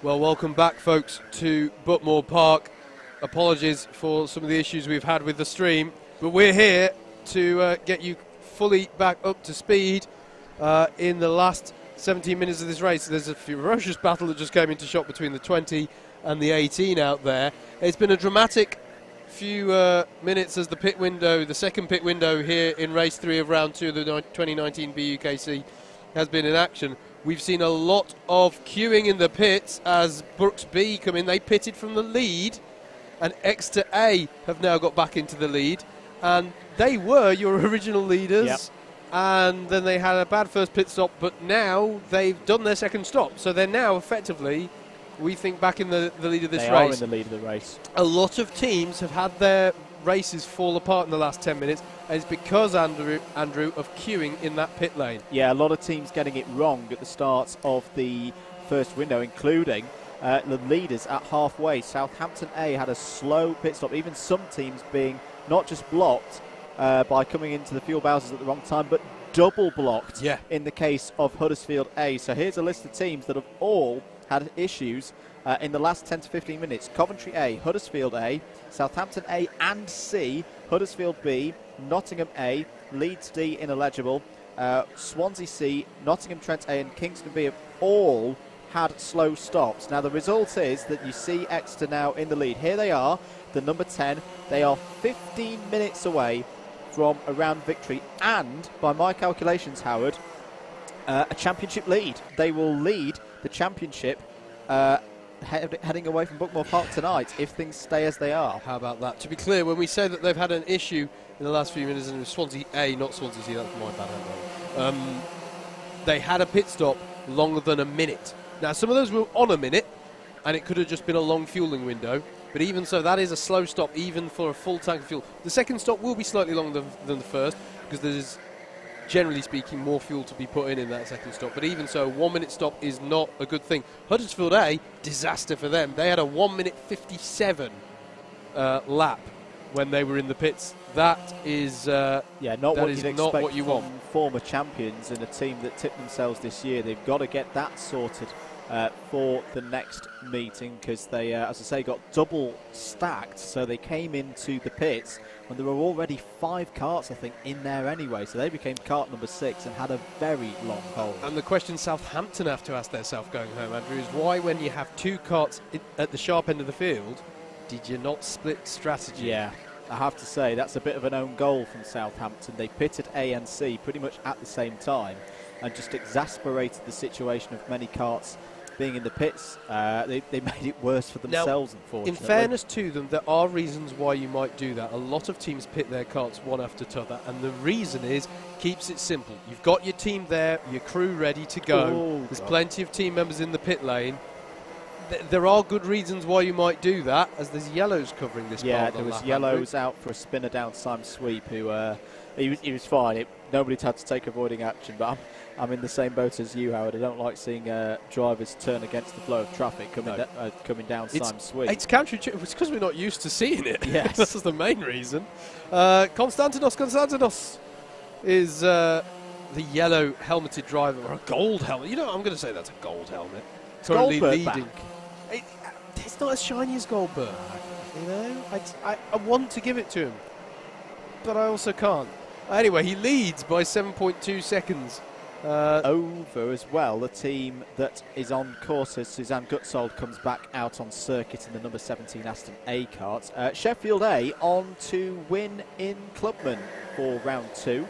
Well, welcome back, folks, to Buckmore Park. Apologies for some of the issues we've had with the stream, but we're here to get you fully back up to speed in the last 17 minutes of this race. There's a ferocious battle that just came into shot between the 20 and the 18 out there. It's been a dramatic few minutes as the second pit window here in race 3 of round 2 of the 2019 BUKC has been in action. We've seen a lot of queuing in the pits as BUKC come in. They pitted from the lead, and Exeter A have now got back into the lead, and they were your original leaders. Yep. And then they had a bad first pit stop, but now they've done their second stop, so they're now effectively, we think, back in the lead of this race. They are in the lead of the race. A lot of teams have had their races fall apart in the last 10 minutes, and it's because, Andrew, of queuing in that pit lane. Yeah, a lot of teams getting it wrong at the start of the first window, including the leaders at halfway. Southampton A had a slow pit stop, even some teams being not just blocked by coming into the fuel bowsers at the wrong time, but double blocked in the case of Huddersfield A. So here's a list of teams that have all had issues in the last 10 to 15 minutes. Coventry A, Huddersfield A, Southampton A and C, Huddersfield B, Nottingham A, Leeds D ineligible, Swansea C, Nottingham Trent A and Kingston B have all had slow stops. Now the result is that you see Exeter now in the lead. Here they are, the number 10. They are 15 minutes away from a round victory and, by my calculations, Howard, a championship lead. They will lead the championship heading away from Buckmore Park tonight if things stay as they are. How about that? To be clear, when we say that they've had an issue in the last few minutes, and it was Swansea A, not Swansea C, that's my bad, they had a pit stop longer than a minute. Now, some of those were on a minute, and it could have just been a long fueling window, but even so, that is a slow stop, even for a full tank of fuel. The second stop will be slightly longer than the first, because there's, generally speaking, more fuel to be put in that second stop. But even so, 1 minute stop is not a good thing. Huddersfield A, disaster for them. They had a 1 minute 57 lap when they were in the pits. That is not what you'd expect what you from want. Former champions and a team that tipped themselves this year. They've got to get that sorted for the next meeting, because they, as I say, got double stacked. So they came into the pits when there were already 5 carts, I think, in there anyway. So they became cart number 6 and had a very long hold. And the question Southampton have to ask themselves going home, Andrew, is why, when you have 2 carts at the sharp end of the field, did you not split strategy? Yeah, I have to say that's a bit of an own goal from Southampton. They pitted A and C pretty much at the same time and just exasperated the situation of many carts being in the pits. They made it worse for themselves, now, unfortunately. In fairness to them, there are reasons why you might do that. A lot of teams pit their carts one after the other, and the reason is, keeps it simple. You've got your team there, your crew ready to go. There's plenty of team members in the pit lane. There are good reasons why you might do that, as there's yellows covering this part of the lap. Yeah, there was yellows out for a spinner down Simon Sweep, who he was fine. Nobody's had to take avoiding action, but I'm in the same boat as you, Howard. I don't like seeing drivers turn against the flow of traffic coming down Simon Sweep. It's counterintuitive. It's because we're not used to seeing it. Yes. That's the main reason. Konstantinos is the yellow helmeted driver, or a gold helmet. You know, I'm going to say that's a gold helmet. Currently leading. It's not as shiny as Goldberg. You know, I want to give it to him, but I also can't. Anyway, he leads by 7.2 seconds. Over as well, the team that is on course as Suzanne Gutsold comes back out on circuit in the number 17 Aston A cart. Sheffield A on to win in Clubman for round 2.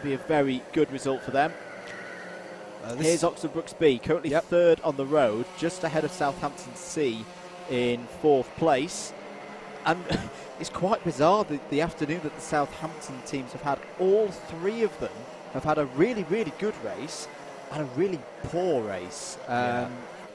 Be a very good result for them. Here's Oxford Brooks B, currently third on the road, just ahead of Southampton C in 4th place. And it's quite bizarre the afternoon that the Southampton teams have had. All 3 of them have had a really, really good race and a really poor race.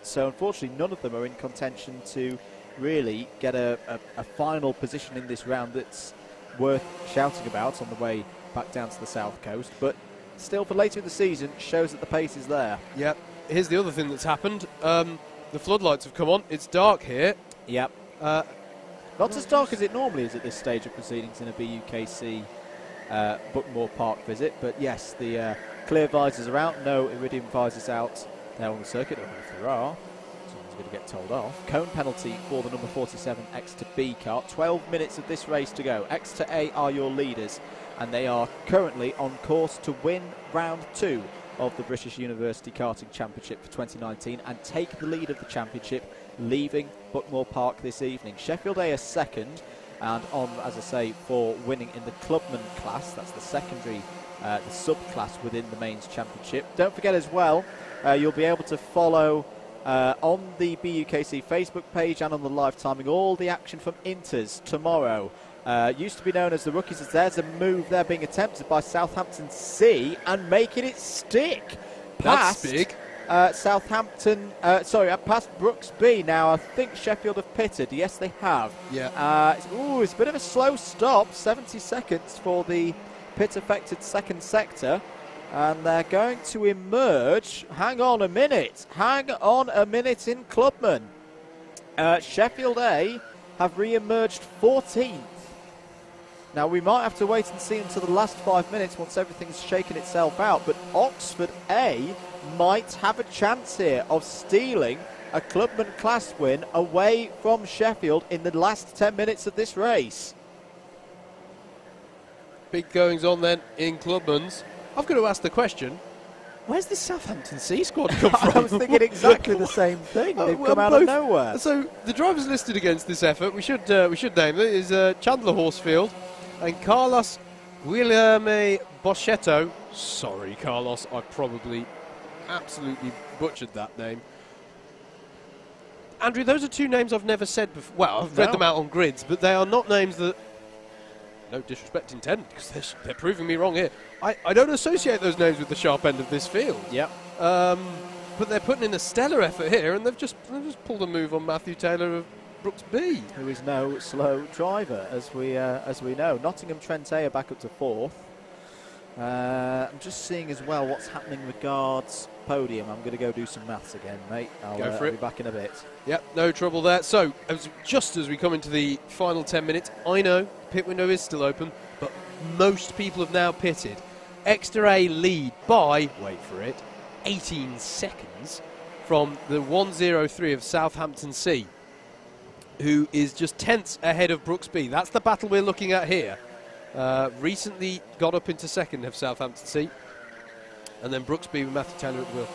So unfortunately, none of them are in contention to really get a final position in this round that's worth shouting about on the way back down to the south coast. But still, for later in the season, shows that the pace is there. Yep. Here's the other thing that's happened. The floodlights have come on. It's dark here. Yep. Not as dark as it normally is at this stage of proceedings in a BUKC Buckmore Park visit. But yes, the clear visors are out. No iridium visors out there on the circuit. I don't know if there are. Someone's going to get told off. Cone penalty for the number 47 Exeter B kart. 12 minutes of this race to go. Exeter A are your leaders, and they are currently on course to win round 2 of the British University Karting Championship for 2019 and take the lead of the championship, leaving Buckmore Park this evening. Sheffield A are second, and on, as I say, for winning in the Clubman class. That's the secondary, the subclass within the mains championship. Don't forget as well, you'll be able to follow on the BUKC Facebook page and on the live timing all the action from Inters tomorrow. Used to be known as the Rookies, as there's a move there being attempted by Southampton C and making it stick. That's big. Southampton, past Brooks B. Now, I think Sheffield have pitted. Yes, they have. Yeah. It's a bit of a slow stop. 70 seconds for the pit-affected second sector. And they're going to emerge. Hang on a minute in Clubman. Sheffield A have re-emerged 14th. Now, we might have to wait and see until the last 5 minutes once everything's shaken itself out, but Oxford A might have a chance here of stealing a Clubman class win away from Sheffield in the last 10 minutes of this race. Big goings on then in Clubman's. I've got to ask the question, where's this Southampton C squad come from? I was thinking exactly the same thing. They've come out of nowhere. So the drivers listed against this effort, we should name it, is Chandler Horsfield and Carlos Guilherme Boschetto. Sorry, Carlos, I probably absolutely butchered that name. Andrew, those are two names I've never said before. Well, I've read them out on grids, but they are not names that, no disrespect intended, because they're proving me wrong here. I don't associate those names with the sharp end of this field. Yep. But they're putting in a stellar effort here, and they've just pulled a move on Matthew Taylor of Brooks B, who is no slow driver, as we know. Nottingham Trent A are back up to 4th. I'm just seeing as well what's happening regards podium. I'm going to go do some maths again, mate. I'll be back in a bit. Yep, no trouble there. So, just as we come into the final 10 minutes, I know pit window is still open, but most people have now pitted. Exeter A lead by, wait for it, 18 seconds from the 103 of Southampton C, who is just tenths ahead of Brooks B. That's the battle we're looking at here. Recently got up into second of Southampton C, and then Brooks B with Matthew Taylor at the wheel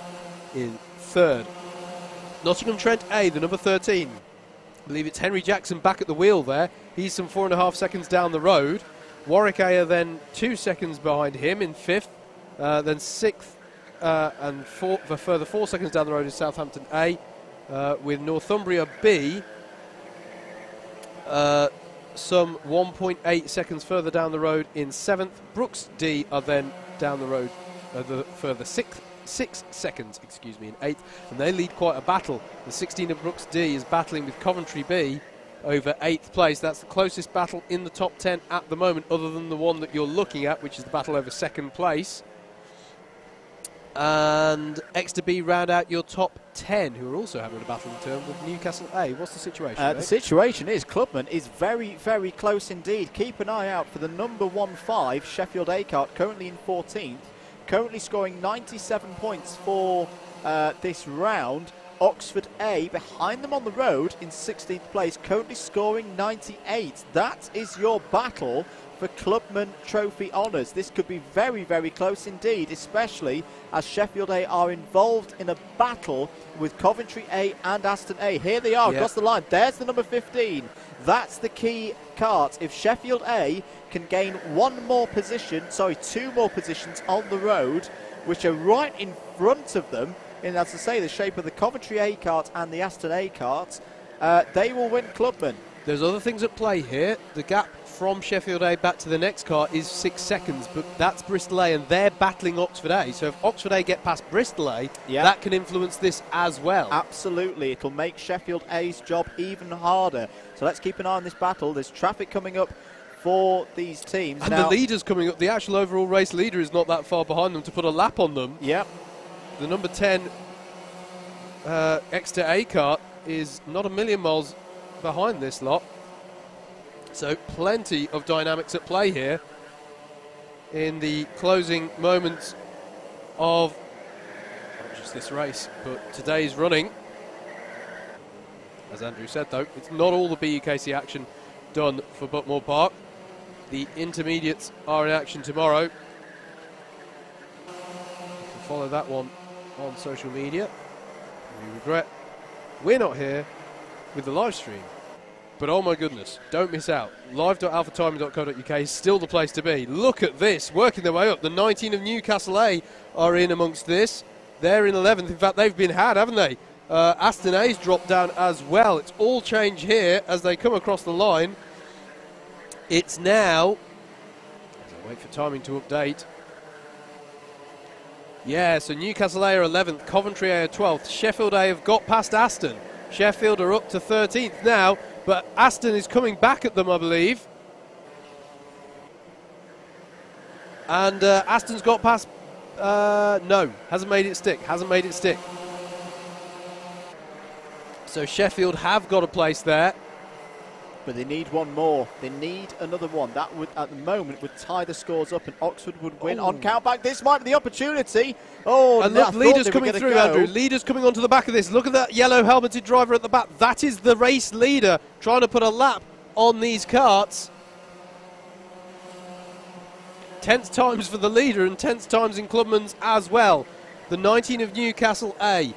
in third. Nottingham Trent A, the number 13. I believe it's Henry Jackson back at the wheel there. He's some 4.5 seconds down the road. Warwick A are then 2 seconds behind him in 5th. Then 6th and for further 4 seconds down the road is Southampton A, with Northumbria B some 1.8 seconds further down the road in 7th. Brooks D are then down the road the further 6 seconds, in 8th, and they lead quite a battle. The 16 of Brooks D is battling with Coventry B over 8th place. That's the closest battle in the top 10 at the moment, other than the one that you're looking at, which is the battle over 2nd place. And Exeter B round out your top 10, who are also having a battle in terms of Newcastle A. What's the situation? The situation is Clubman is very, very close indeed. Keep an eye out for the number 15 Sheffield A kart, currently in 14th, currently scoring 97 points for this round. Oxford A behind them on the road in 16th place, currently scoring 98. That is your battle for Clubman Trophy honours. This could be very, very close indeed, especially as Sheffield A are involved in a battle with Coventry A and Aston A. Here they are across the line. There's the number 15. That's the key kart. If Sheffield A can gain 2 more positions on the road, which are right in front of them, in, as I say, the shape of the Coventry A kart and the Aston A kart, they will win Clubman. There's other things at play here. The gap from Sheffield A back to the next car is 6 seconds, but that's Bristol A, and they're battling Oxford A. So if Oxford A get past Bristol A, that can influence this as well. Absolutely. It'll make Sheffield A's job even harder. So let's keep an eye on this battle. There's traffic coming up for these teams. And now, the leader's coming up. The actual overall race leader is not that far behind them to put a lap on them. Yep. The number 10 Exeter A kart is not a million miles behind this lot. So plenty of dynamics at play here in the closing moments of not just this race, but today's running. As Andrew said, though, it's not all the BUKC action done for Buckmore Park. The intermediates are in action tomorrow. You can follow that one on social media. We regret we're not here with the live stream. But oh my goodness, don't miss out. live.alphatiming.co.uk is still the place to be. Look at this, working their way up. The 19 of Newcastle A are in amongst this. They're in 11th. In fact, they've been had, haven't they? Aston A's dropped down as well. It's all change here as they come across the line. It's now, as I wait for timing to update. Yeah, so Newcastle A are 11th, Coventry A are 12th, Sheffield A have got past Aston. Sheffield are up to 13th now, but Aston is coming back at them, I believe. And Aston's got past, no, hasn't made it stick. So Sheffield have got a place there. But they need one more. They need another one. That would, at the moment, would tie the scores up, and Oxford would win on countback. This might be the opportunity. Oh, and look, leaders coming through, Andrew. Leaders coming onto the back of this. Look at that yellow helmeted driver at the back. That is the race leader trying to put a lap on these karts. Tense times for the leader and tense times in Clubman's as well. The 19 of Newcastle A.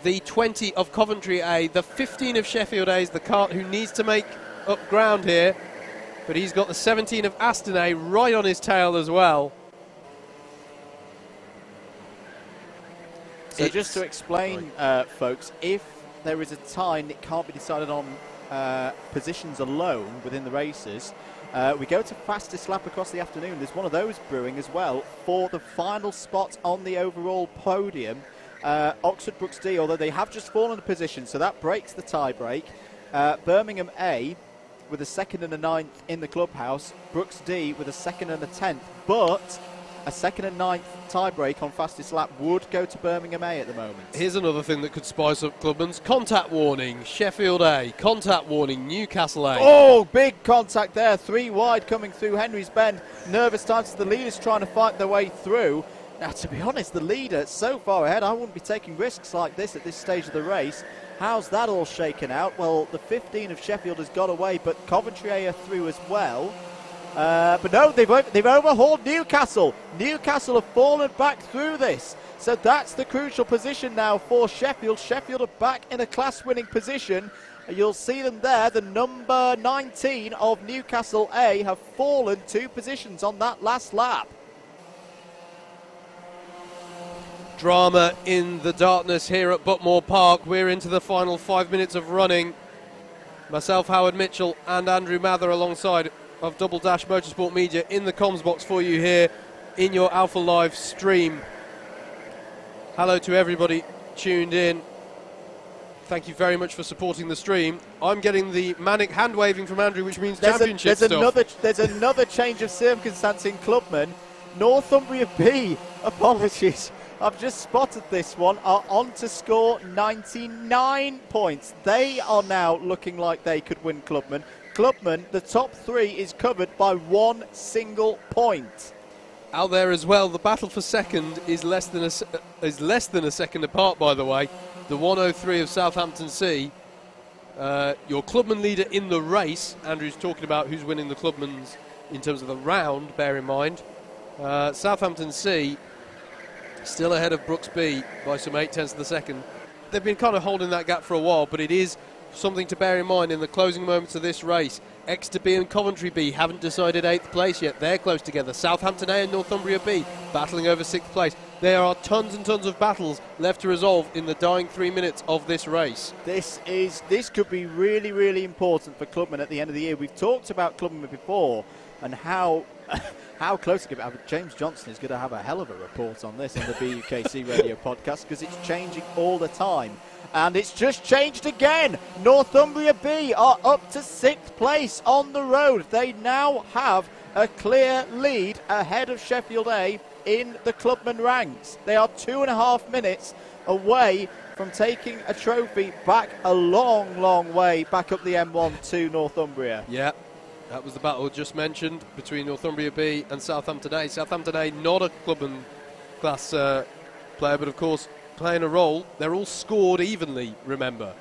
The 20 of Coventry A, the 15 of Sheffield A is the kart who needs to make up ground here, but he's got the 17 of Aston A right on his tail as well. So just to explain, folks, if there is a tie and it can't be decided on positions alone within the races, we go to fastest lap across the afternoon. There's one of those brewing as well for the final spot on the overall podium. Oxford Brooks D, although they have just fallen a position, so that breaks the tie break. Birmingham A with a 2nd and a 9th in the clubhouse. Brooks D with a 2nd and a 10th, but a 2nd and 9th tie break on fastest lap would go to Birmingham A at the moment. Here's another thing that could spice up Clubman's. Contact warning, Sheffield A. Contact warning, Newcastle A. Oh, big contact there. 3 wide coming through Henry's Bend. Nervous times as the leaders trying to fight their way through. Now, to be honest, the leader so far ahead, I wouldn't be taking risks like this at this stage of the race. How's that all shaken out? Well, the 15 of Sheffield has got away, but Coventry A are through as well. But no, they've overhauled Newcastle. Newcastle have fallen back through this. So that's the crucial position now for Sheffield. Sheffield are back in a class-winning position. You'll see them there. The number 19 of Newcastle A have fallen 2 positions on that last lap. Drama in the darkness here at Buckmore Park. We're into the final 5 minutes of running. Myself, Howard Mitchell, and Andrew Mather alongside of Double Dash Motorsport Media in the comms box for you here in your Alpha Live stream. Hello to everybody tuned in. Thank you very much for supporting the stream. I'm getting the manic hand waving from Andrew, which means championship stuff. There's another change of circumstance in Clubman. Northumbria B, apologies, I've just spotted this one, are on to score 99 points. They are now looking like they could win Clubman. Clubman, the top 3 is covered by 1 single point. Out there as well, the battle for second is less than a second apart, by the way. The 103 of Southampton C, your Clubman leader in the race. Andrew's talking about who's winning the Clubmans in terms of the round, bear in mind. Southampton C still ahead of Brooks B by some 0.8 of the second. They've been kind of holding that gap for a while, but it is something to bear in mind in the closing moments of this race. Exeter B and Coventry B haven't decided 8th place yet. They're close together. Southampton A and Northumbria B battling over 6th place. There are tons and tons of battles left to resolve in the dying 3 minutes of this race. This could be really, really important for Clubman at the end of the year. We've talked about Clubman before and how close it could be. James Johnson is going to have a hell of a report on this on the BUKC radio podcast because it's changing all the time. And it's just changed again. Northumbria B are up to 6th place on the road. They now have a clear lead ahead of Sheffield A in the Clubman ranks. They are 2.5 minutes away from taking a trophy back a long, long way back up the M1 to Northumbria. Yeah, that was the battle just mentioned between Northumbria B and Southampton A. Southampton A, not a Clubman class player, but of course playing a role. They're all scored evenly, remember.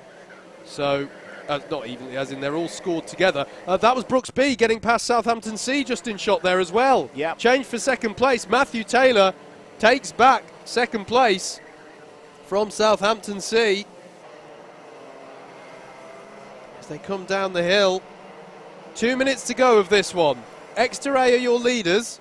So, not evenly, as in they're all scored together. That was Brooks B getting past Southampton C just in shot there as well. Yep. Change for second place. Matthew Taylor takes back second place from Southampton C. As they come down the hill. 2 minutes to go of this one. Exeter A are your leaders.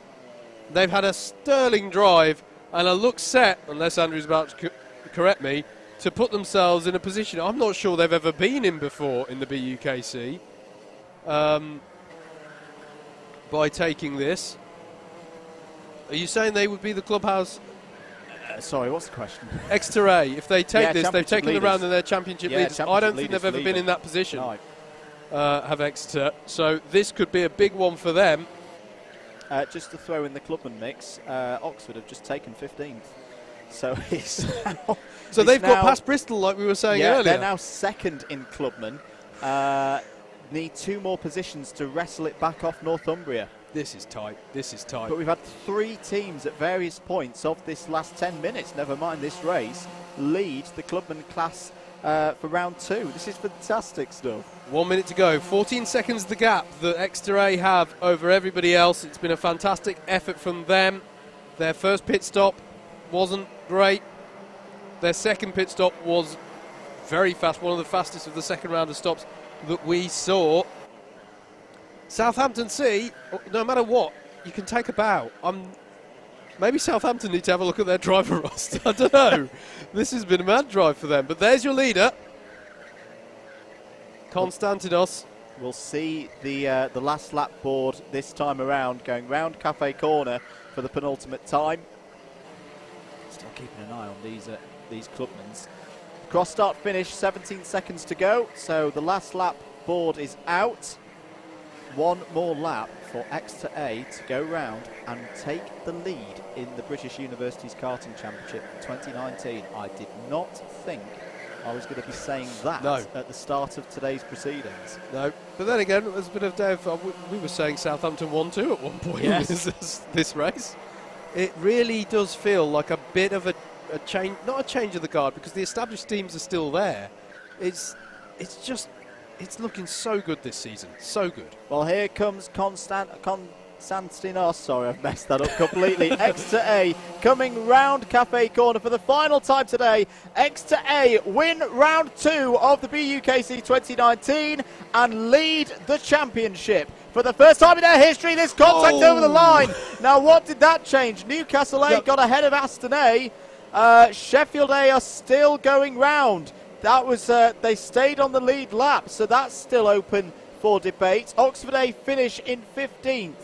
They've had a sterling drive and a look set, unless Andrew's about to correct me, to put themselves in a position I'm not sure they've ever been in before in the BUKC by taking this. Are you saying they would be the clubhouse? Sorry, what's the question? Exeter A, if they take this, they've taken the round in their championship leaders. I don't think they've ever been in that position, have Exeter. So this could be a big one for them. Just to throw in the Clubman mix, Oxford have just taken 15th. So he's now, so they've got past Bristol, like we were saying earlier. They're now second in Clubman. Need 2 more positions to wrestle it back off Northumbria. This is tight. This is tight. But we've had 3 teams at various points of this last 10 minutes, never mind this race, lead the Clubman class for round 2. This is fantastic stuff. 1 minute to go. 14 seconds the gap that Exeter A have over everybody else. It's been a fantastic effort from them. Their first pit stop wasn't great. Their second pit stop was very fast, one of the fastest of the second round of stops that we saw. Southampton C, no matter what, you can take a bow. Maybe Southampton need to have a look at their driver roster. I don't know. This has been a mad drive for them. But there's your leader, Konstantinos. We'll see the last lap board this time around, going round Cafe Corner for the penultimate time. Still keeping an eye on these Clubmans. Cross start finish, 17 seconds to go. So the last lap board is out. 1 more lap for Exeter A to go round and take the lead in the British Universities Karting Championship 2019. I did not think I was going to be saying that at the start of today's proceedings. No, but then again, there's a bit of Dave. We were saying Southampton 1-2 at one point in this race. It really does feel like a bit of a change, not a change of the guard, because the established teams are still there. It's looking so good this season, so good. Well, here comes Konstantinos. Sorry, I've messed that up completely. Exeter A coming round Cafe Corner for the final time today. Exeter A win round 2 of the BUKC 2019 and lead the championship. For the first time in their history, this contact over the line. Now, what did that change? Newcastle A got ahead of Aston A. Sheffield A are still going round. That was they stayed on the lead lap, so that's still open for debate. Oxford A finish in 15th.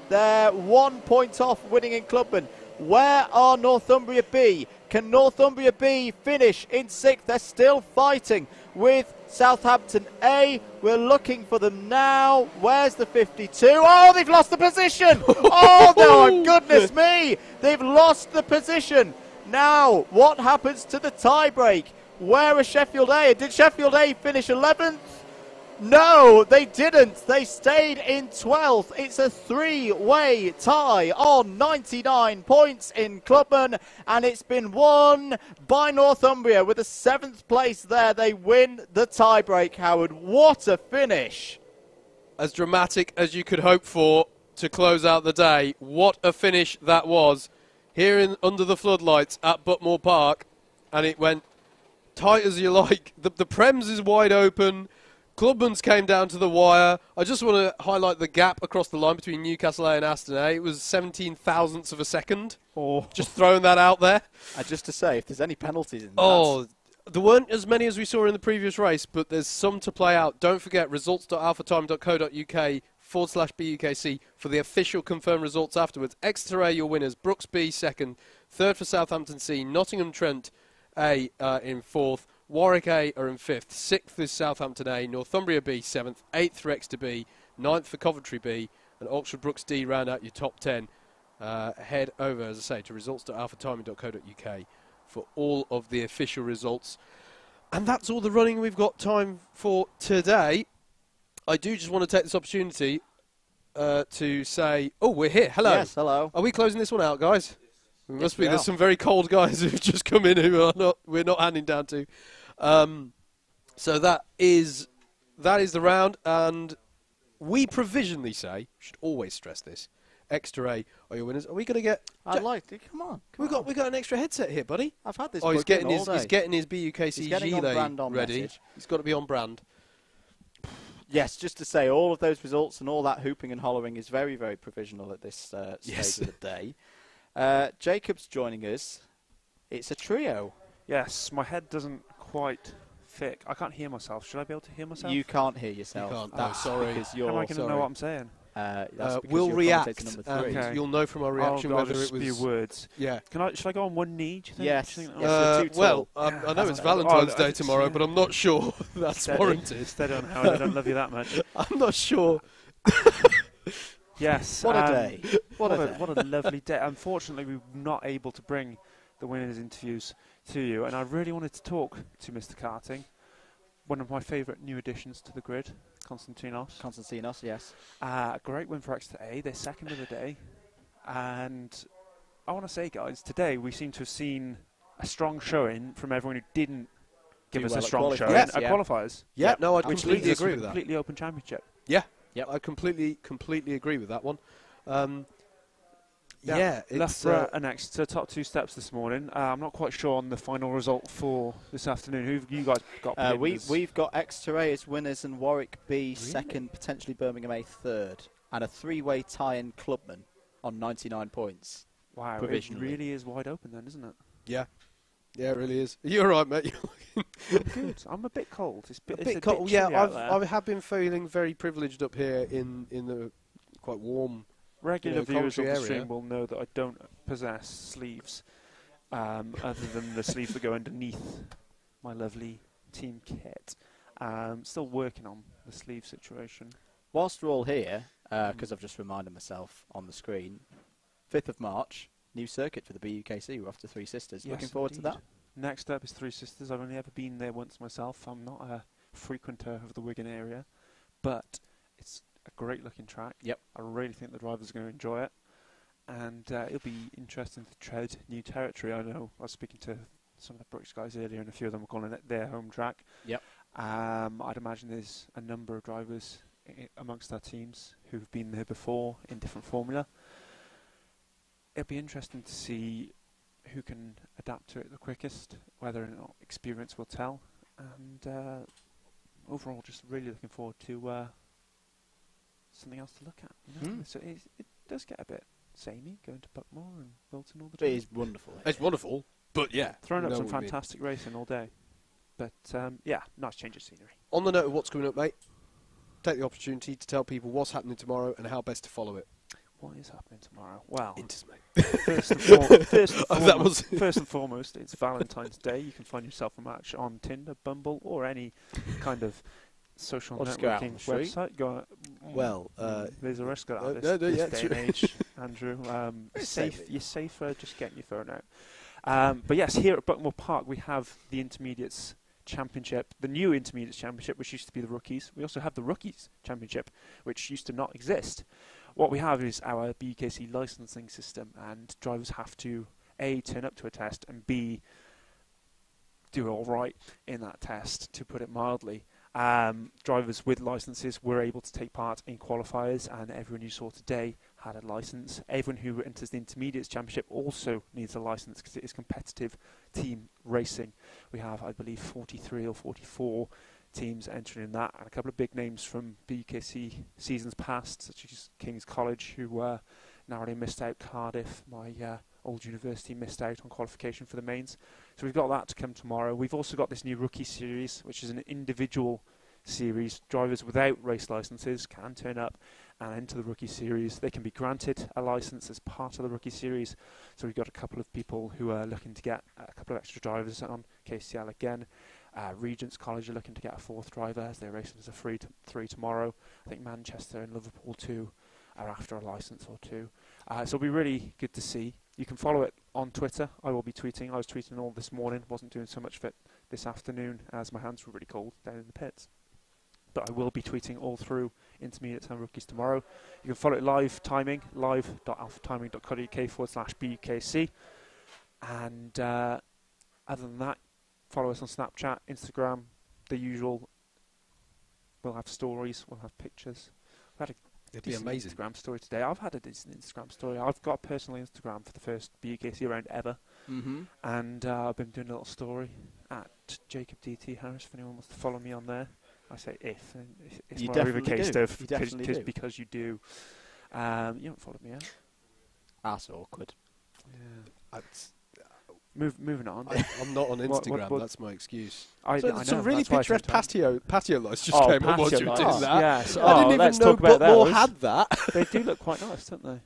They're 1 point off winning in Clubman. Where are Northumbria B? Can Northumbria B finish in 6th? They're still fighting with Southampton A. We're looking for them now. Where's the 52? Oh, they've lost the position. Oh, no, goodness me. They've lost the position. Now, what happens to the tie-break? Where are Sheffield A? Did Sheffield A finish 11th? No, they didn't. They stayed in 12th. It's a 3-way tie on 99 points in Clubman, and it's been won by Northumbria with a 7th place there. They win the tie-break, Howard. What a finish. As dramatic as you could hope for to close out the day. What a finish that was. Here under the floodlights at Buckmore Park, and it went tight as you like. The Prems is wide open. Clubman's came down to the wire. I just want to highlight the gap across the line between Newcastle A and Aston A. It was 17 thousandths of a second. Oh. Just throwing that out there. Just to say, if there's any penalties in that. Oh, there weren't as many as we saw in the previous race, but there's some to play out. Don't forget results.alphatime.co.uk/BUKC for the official confirmed results afterwards. Exeter A, your winners. Brooks B, second. Third for Southampton C. Nottingham Trent A in 4th. Warwick A are in 5th. 6th is Southampton A. Northumbria B 7th. 8th for Exeter B. 9th for Coventry B. And Oxford Brooks D round out your top 10. Head over, as I say, to results.alphatiming.co.uk for all of the official results. And that's all the running we've got time for today. I do just want to take this opportunity to say, oh, we're here. Hello. Yes, hello. Are we closing this one out, guys? We must be. There's some very cold guys who've just come in who we're not handing down to. So that is the round, and we provisionally say, should always stress this, Extra A are your winners. Are we going to get... I'd like to. Come on. We got an extra headset here, buddy. I've had this. Oh, he's getting his He's BUKC getting on brand gilet on ready. message. He's got to be on brand. Yes, just to say, all of those results and all that hooping and hollering is very, very provisional at this stage of the day. Jacob's joining us. It's a trio. Yes, my head doesn't quite fit. I can't hear myself. Should I be able to hear myself? You can't hear yourself. You can't. That's sorry. because How am I going to know what I'm saying? We'll react, number and 3. you'll know from our reaction whether it was... Spew words. Yeah. Should I go on one knee, do you think? Yes. Well, I know it's Valentine's Day tomorrow, but I'm not sure that's warranted. Steady on, Howard. I don't love you that much. I'm not sure. Yes. What a day. What a lovely day. Unfortunately, we were not able to bring the winners' interviews to you, and I really wanted to talk to Mr. Karting, one of my favourite new additions to the grid, Konstantinos, yes. A great win for Exeter A. They're second of the day. And I want to say, guys, today we seem to have seen a strong showing from everyone who didn't give us a strong showing at qualifiers. Yeah, no, I which completely leads us agree to with a that. completely open championship. Yeah, yep. I completely agree with that one. It's Loughborough and Exeter, top 2 steps this morning. I'm not quite sure on the final result for this afternoon. Who have you guys got? We've got Exeter A as winners and Warwick B second, potentially Birmingham A third, and a 3-way tie in Clubman on 99 points. Wow, it really is wide open then, isn't it? Yeah. Yeah, it really is. You're right, mate. I'm good. I'm a bit cold. It's a bit cold. chilly Yeah, I have been feeling very privileged up here in the quite warm. Regular viewers of the area. stream will know that I don't possess sleeves, other than the sleeves that go underneath my lovely team kit. Still working on the sleeve situation. Whilst we're all here, because I've just reminded myself on the screen, 5th of March, new circuit for the BUKC. We're off to Three Sisters. Yes, Looking forward to that. Next up is Three Sisters. I've only ever been there once myself. I'm not a frequenter of the Wigan area, but it's a great looking track. Yep. I really think the drivers are going to enjoy it, and it'll be interesting to tread new territory. I know I was speaking to some of the Brooks guys earlier, and a few of them were calling it their home track. Yep. I'd imagine there's a number of drivers amongst our teams who've been there before in different formula. It'll be interesting to see who can adapt to it the quickest, whether or not experience will tell, and overall just really looking forward to something else to look at. You know? So it does get a bit samey going to Buckmore and Wilton all the time. It is wonderful. It's wonderful, but yeah. Throwing up some fantastic racing all day. But nice change of scenery. On the note of what's coming up, mate, take the opportunity to tell people what's happening tomorrow and how best to follow it. What is happening tomorrow? Well, Inters, mate. First and foremost, it's Valentine's Day. You can find yourself a match on Tinder, Bumble, or any kind of social networking website. There's a risk of that this day and age, Andrew. You're safer just getting your phone out. But yes, here at Buckmore Park we have the Intermediates Championship, the new Intermediates Championship, which used to be the Rookies. We also have the Rookies Championship, which used to not exist. What we have is our BUKC licensing system, and drivers have to A, turn up to a test, and B, do all right in that test, to put it mildly. Drivers with licenses were able to take part in qualifiers, and everyone you saw today had a license. Everyone who enters the Intermediates Championship also needs a license because it is competitive team racing. We have, I believe, 43 or 44 teams entering in that, and a couple of big names from BUKC seasons past, such as King's College, who narrowly missed out. Cardiff, my old university, missed out on qualification for the mains. So we've got that to come tomorrow. We've also got this new Rookie Series, which is an individual series. Drivers without race licenses can turn up and enter the Rookie Series. They can be granted a license as part of the Rookie Series. So we've got a couple of people who are looking to get a couple of extra drivers on KCL again. Regent's College are looking to get a 4th driver as they're racing as a 3 tomorrow. I think Manchester and Liverpool too are after a licence or 2. So it'll be really good to see. You can follow it on Twitter. I will be tweeting. I was tweeting all this morning. Wasn't doing so much of it this afternoon as my hands were really cold down in the pits. But I will be tweeting all through Intermediates and Rookies tomorrow. You can follow it live timing, live.alphatiming.co.uk/BUKC. And other than that, follow us on Snapchat, Instagram, the usual. We'll have stories. We'll have pictures. We had It'd be amazing. Instagram story today. I've had a decent Instagram story. I've got a personal Instagram for the first BUKC round ever, and I've been doing a little story at Jacob DT Harris. If anyone wants to follow me on there, I say if. And it's you more of a case do. of because you do. You haven't followed me yet. That's awkward. Yeah. Moving on. I'm not on Instagram. What? That's my excuse. I know, some really picturesque patio lights just came on while you were doing that. Yes. I didn't even know Buckmore had that. They do look quite nice, don't they?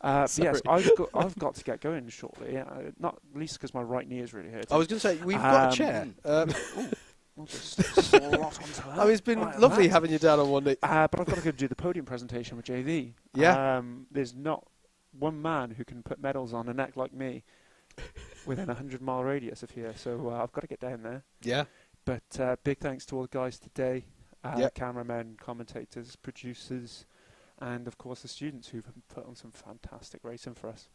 Yes, I've got to get going shortly. Yeah, not least because my right knee is really hurting. I was going to say we've got a chair. We'll just slot onto that. Oh, it's been lovely having you down on one knee. But I've got to go do the podium presentation with JV. Yeah. There's not one man who can put medals on a neck like me within a 100-mile radius of here, so I've got to get down there. Yeah. But big thanks to all the guys today, cameramen, commentators, producers, and of course the students who've put on some fantastic racing for us.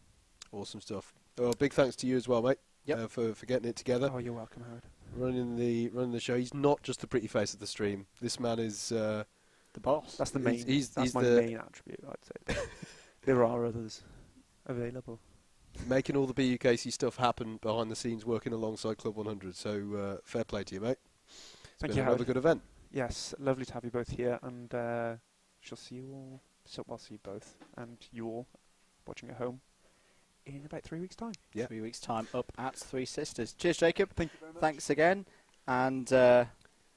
Awesome stuff. Well, big thanks to you as well, mate. For getting it together. Oh, you're welcome, Howard. Running the show. He's not just the pretty face of the stream. This man is the boss. That's the main. That's my main attribute, I'd say. There are others available. Making all the BUKC stuff happen behind the scenes, working alongside Club 100. So fair play to you, mate. Thank you, Howard. Another good event. Yes, lovely to have you both here, and shall see you all. So I'll see you both, and you all watching at home in about 3 weeks' time. Yeah, 3 weeks' time up at Three Sisters. Cheers, Jacob. Thank you very much. Thanks again, and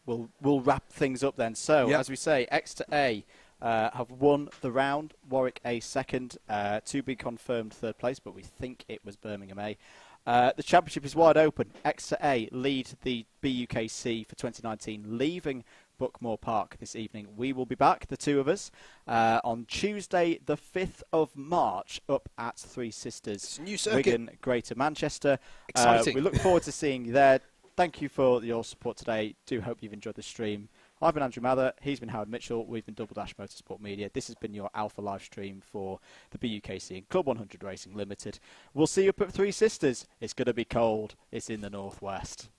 we'll wrap things up then. So as we say, Exeter A have won the round. Warwick A second, to be confirmed third place, but we think it was Birmingham A. The championship is wide open. Exeter A lead the BUKC for 2019, leaving Buckmore Park this evening. We will be back, the two of us, on Tuesday the 5th of March up at Three Sisters, new circuit. Wigan, Greater Manchester. Exciting. We look forward to seeing you there. Thank you for your support today. Do hope you've enjoyed the stream. I've been Andrew Mather, he's been Howard Mitchell, we've been Double Dash Motorsport Media. This has been your Alpha live stream for the BUKC and Club 100 Racing Limited. We'll see you up at Three Sisters. It's going to be cold. It's in the northwest.